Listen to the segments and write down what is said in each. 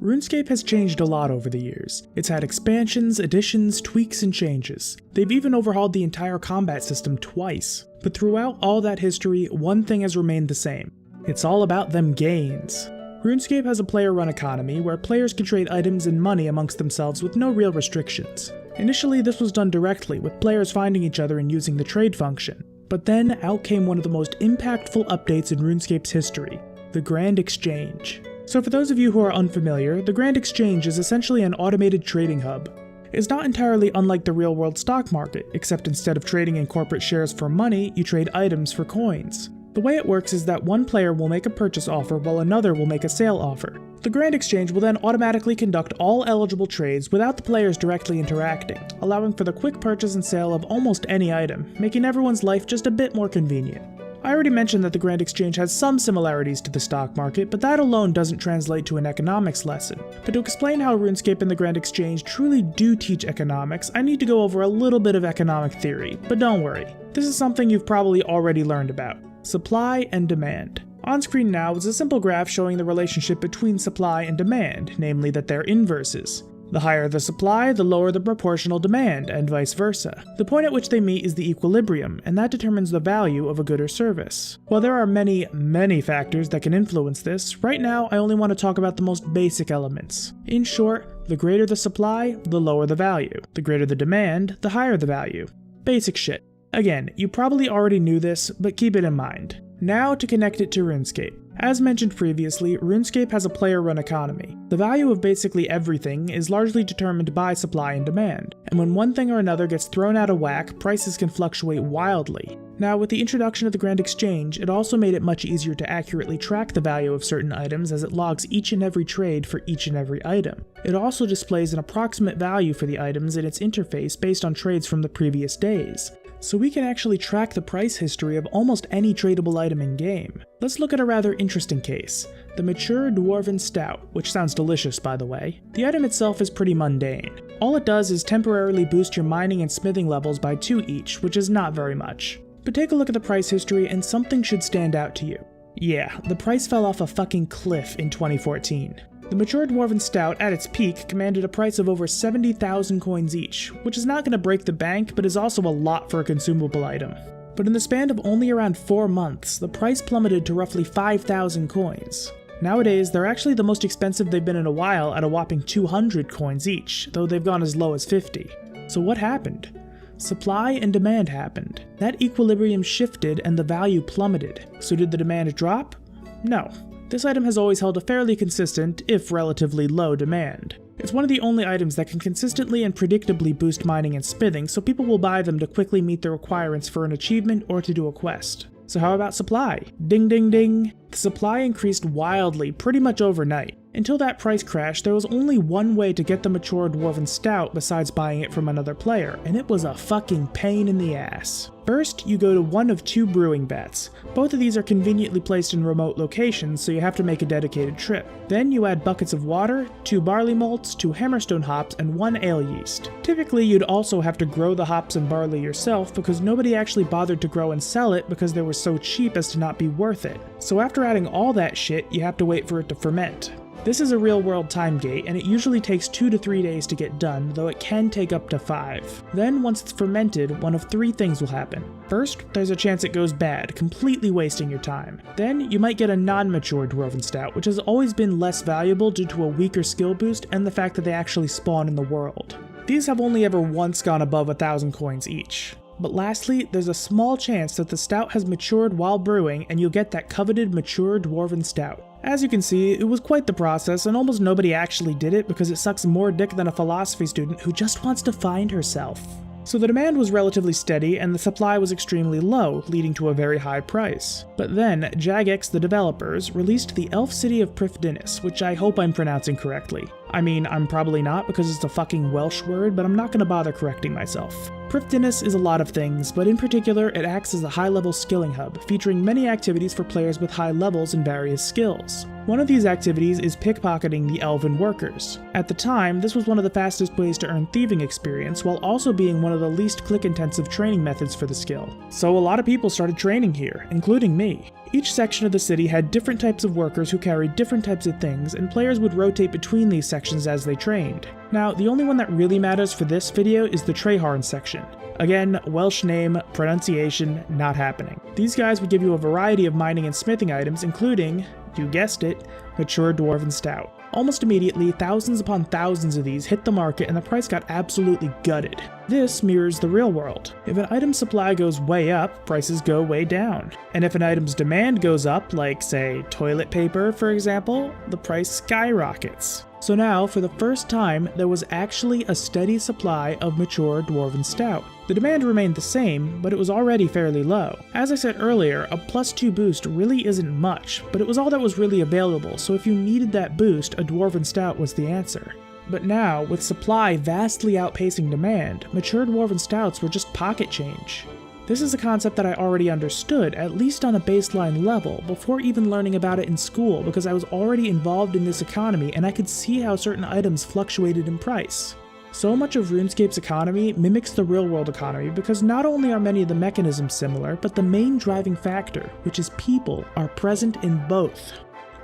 RuneScape has changed a lot over the years. It's had expansions, additions, tweaks, and changes. They've even overhauled the entire combat system twice. But throughout all that history, one thing has remained the same. It's all about them gains. RuneScape has a player-run economy where players can trade items and money amongst themselves with no real restrictions. Initially, this was done directly, with players finding each other and using the trade function. But then, out came one of the most impactful updates in RuneScape's history, the Grand Exchange. So for those of you who are unfamiliar, the Grand Exchange is essentially an automated trading hub. It's not entirely unlike the real-world stock market, except instead of trading in corporate shares for money, you trade items for coins. The way it works is that one player will make a purchase offer while another will make a sale offer. The Grand Exchange will then automatically conduct all eligible trades without the players directly interacting, allowing for the quick purchase and sale of almost any item, making everyone's life just a bit more convenient. I already mentioned that the Grand Exchange has some similarities to the stock market, but that alone doesn't translate to an economics lesson. But to explain how RuneScape and the Grand Exchange truly do teach economics, I need to go over a little bit of economic theory, but don't worry. This is something you've probably already learned about. Supply and demand. On screen now is a simple graph showing the relationship between supply and demand, namely that they're inverses. The higher the supply, the lower the proportional demand, and vice versa. The point at which they meet is the equilibrium, and that determines the value of a good or service. While there are many factors that can influence this, right now I only want to talk about the most basic elements. In short, the greater the supply, the lower the value. The greater the demand, the higher the value. Basic shit. Again, you probably already knew this, but keep it in mind. Now to connect it to RuneScape. As mentioned previously, RuneScape has a player-run economy. The value of basically everything is largely determined by supply and demand, and when one thing or another gets thrown out of whack, prices can fluctuate wildly. Now, with the introduction of the Grand Exchange, it also made it much easier to accurately track the value of certain items as it logs each and every trade for each and every item. It also displays an approximate value for the items in its interface based on trades from the previous days. So we can actually track the price history of almost any tradable item in game. Let's look at a rather interesting case, the mature dwarven stout, which sounds delicious by the way. The item itself is pretty mundane. All it does is temporarily boost your mining and smithing levels by 2 each, which is not very much. But take a look at the price history and something should stand out to you. Yeah, the price fell off a fucking cliff in 2014. The mature dwarven stout at its peak commanded a price of over 70,000 coins each, which is not going to break the bank but is also a lot for a consumable item. But in the span of only around 4 months, the price plummeted to roughly 5,000 coins. Nowadays, they're actually the most expensive they've been in a while at a whopping 200 coins each, though they've gone as low as 50. So what happened? Supply and demand happened. That equilibrium shifted and the value plummeted. So did the demand drop? No. This item has always held a fairly consistent, if relatively low, demand. It's one of the only items that can consistently and predictably boost mining and smithing, so people will buy them to quickly meet the requirements for an achievement or to do a quest. So how about supply? Ding ding ding! The supply increased wildly, pretty much overnight. Until that price crash, there was only one way to get the mature dwarven stout besides buying it from another player, and it was a fucking pain in the ass. First, you go to one of 2 brewing vats. Both of these are conveniently placed in remote locations, so you have to make a dedicated trip. Then you add buckets of water, 2 barley malts, 2 hammerstone hops, and 1 ale yeast. Typically, you'd also have to grow the hops and barley yourself because nobody actually bothered to grow and sell it because they were so cheap as to not be worth it. So after adding all that shit, you have to wait for it to ferment. This is a real-world time gate, and it usually takes 2 to 3 days to get done, though it can take up to 5. Then, once it's fermented, one of 3 things will happen. First, there's a chance it goes bad, completely wasting your time. Then, you might get a non-mature dwarven stout, which has always been less valuable due to a weaker skill boost and the fact that they actually spawn in the world. These have only ever once gone above 1,000 coins each. But lastly, there's a small chance that the stout has matured while brewing and you'll get that coveted mature dwarven stout. As you can see, it was quite the process and almost nobody actually did it because it sucks more dick than a philosophy student who just wants to find herself. So the demand was relatively steady and the supply was extremely low, leading to a very high price. But then, Jagex, the developers, released the Elf City of Prifddinas, which I hope I'm pronouncing correctly. I mean, I'm probably not because it's a fucking Welsh word, but I'm not gonna bother correcting myself. Prifddinas is a lot of things, but in particular, it acts as a high-level skilling hub, featuring many activities for players with high levels and various skills. One of these activities is pickpocketing the elven workers. At the time, this was one of the fastest ways to earn thieving experience, while also being one of the least click-intensive training methods for the skill. So a lot of people started training here, including me. Each section of the city had different types of workers who carried different types of things, and players would rotate between these sections as they trained. Now, the only one that really matters for this video is the Trehorn section. Again, Welsh name, pronunciation, not happening. These guys would give you a variety of mining and smithing items, including, you guessed it, mature dwarven stout. Almost immediately, thousands upon thousands of these hit the market and the price got absolutely gutted. This mirrors the real world. If an item's supply goes way up, prices go way down. And if an item's demand goes up, like say toilet paper for example, the price skyrockets. So now, for the first time, there was actually a steady supply of mature dwarven stout. The demand remained the same, but it was already fairly low. As I said earlier, a +2 boost really isn't much, but it was all that was really available, so if you needed that boost, a dwarven stout was the answer. But now, with supply vastly outpacing demand, mature dwarven stouts were just pocket change. This is a concept that I already understood, at least on a baseline level, before even learning about it in school, because I was already involved in this economy and I could see how certain items fluctuated in price. So much of RuneScape's economy mimics the real-world economy because not only are many of the mechanisms similar, but the main driving factor, which is people, are present in both.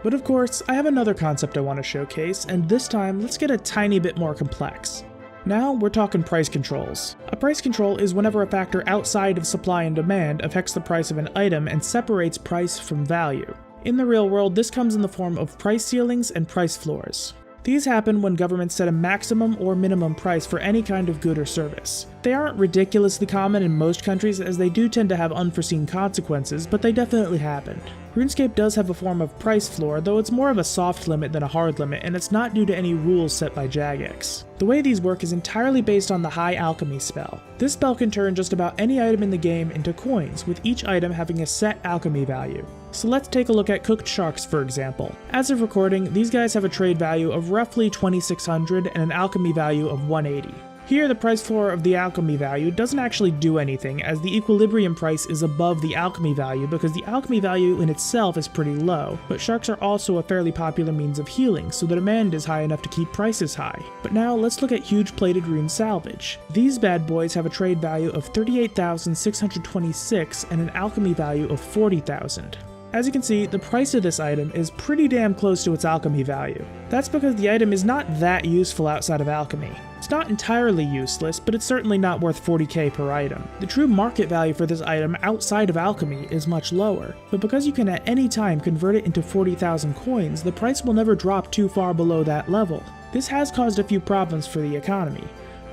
But of course, I have another concept I want to showcase, and this time let's get a tiny bit more complex. Now we're talking price controls. A price control is whenever a factor outside of supply and demand affects the price of an item and separates price from value. In the real world, this comes in the form of price ceilings and price floors. These happen when governments set a maximum or minimum price for any kind of good or service. They aren't ridiculously common in most countries as they do tend to have unforeseen consequences, but they definitely happened. RuneScape does have a form of price floor, though it's more of a soft limit than a hard limit, and it's not due to any rules set by Jagex. The way these work is entirely based on the High Alchemy spell. This spell can turn just about any item in the game into coins, with each item having a set alchemy value. So let's take a look at cooked sharks for example. As of recording, these guys have a trade value of roughly 2600 and an alchemy value of 180. Here, the price floor of the alchemy value doesn't actually do anything, as the equilibrium price is above the alchemy value because the alchemy value in itself is pretty low, but sharks are also a fairly popular means of healing, so the demand is high enough to keep prices high. But now let's look at huge plated rune salvage. These bad boys have a trade value of 38,626 and an alchemy value of 40,000. As you can see, the price of this item is pretty damn close to its alchemy value. That's because the item is not that useful outside of alchemy. It's not entirely useless, but it's certainly not worth 40k per item. The true market value for this item outside of alchemy is much lower, but because you can at any time convert it into 40,000 coins, the price will never drop too far below that level. This has caused a few problems for the economy.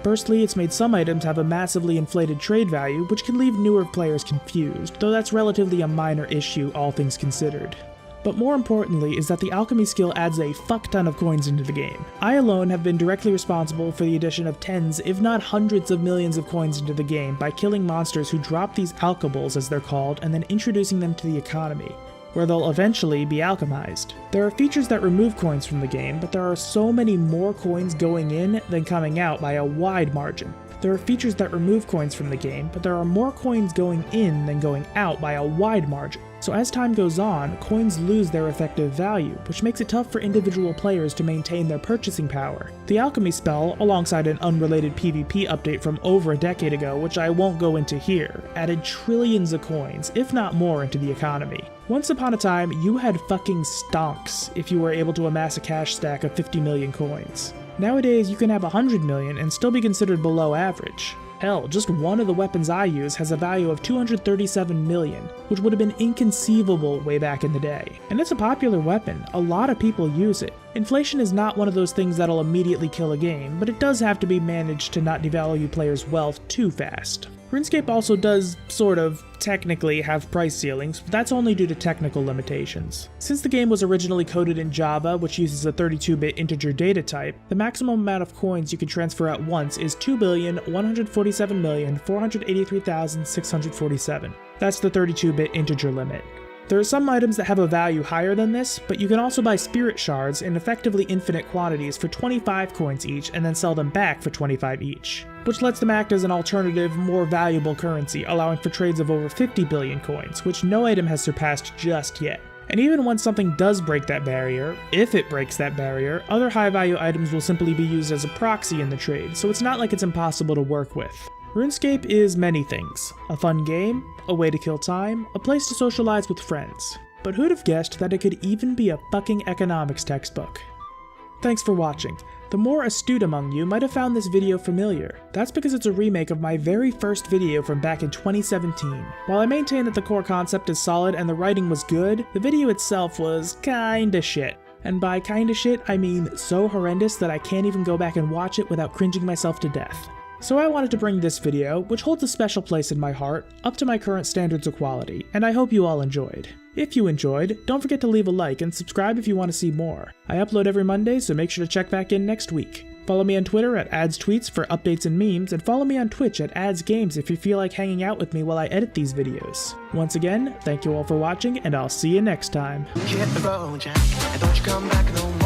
Firstly, it's made some items have a massively inflated trade value, which can leave newer players confused, though that's relatively a minor issue, all things considered. But more importantly is that the alchemy skill adds a fuck ton of coins into the game. I alone have been directly responsible for the addition of tens, if not hundreds of millions of coins into the game by killing monsters who drop these alchables as they're called and then introducing them to the economy, where they'll eventually be alchemized. There are features that remove coins from the game, but there are so many more coins going in than coming out by a wide margin. There are features that remove coins from the game, but there are more coins going in than going out by a wide margin. So as time goes on, coins lose their effective value, which makes it tough for individual players to maintain their purchasing power. The alchemy spell, alongside an unrelated PvP update from over a decade ago, which I won't go into here, added trillions of coins, if not more, into the economy. Once upon a time, you had fucking stonks if you were able to amass a cash stack of 50 million coins. Nowadays, you can have 100 million and still be considered below average. Hell, just one of the weapons I use has a value of 237 million, which would have been inconceivable way back in the day. And it's a popular weapon, a lot of people use it. Inflation is not one of those things that'll immediately kill a game, but it does have to be managed to not devalue players' wealth too fast. RuneScape also does, sort of, technically have price ceilings, but that's only due to technical limitations. Since the game was originally coded in Java, which uses a 32-bit integer data type, the maximum amount of coins you can transfer at once is 2,147,483,647. That's the 32-bit integer limit. There are some items that have a value higher than this, but you can also buy spirit shards in effectively infinite quantities for 25 coins each and then sell them back for 25 each, which lets them act as an alternative, more valuable currency, allowing for trades of over 50 billion coins, which no item has surpassed just yet. And even when something does break that barrier, if it breaks that barrier, other high value items will simply be used as a proxy in the trade, so it's not like it's impossible to work with. RuneScape is many things. A fun game, a way to kill time, a place to socialize with friends. But who'd have guessed that it could even be a fucking economics textbook? Thanks for watching. The more astute among you might have found this video familiar. That's because it's a remake of my very first video from back in 2017. While I maintain that the core concept is solid and the writing was good, the video itself was kinda shit. And by kinda shit, I mean so horrendous that I can't even go back and watch it without cringing myself to death. So I wanted to bring this video, which holds a special place in my heart, up to my current standards of quality, and I hope you all enjoyed. If you enjoyed, don't forget to leave a like and subscribe if you want to see more. I upload every Monday, so make sure to check back in next week. Follow me on Twitter at AdzTweets for updates and memes, and follow me on Twitch at AdzGames if you feel like hanging out with me while I edit these videos. Once again, thank you all for watching, and I'll see you next time. Hit the road, Jack, and don't you come back no more.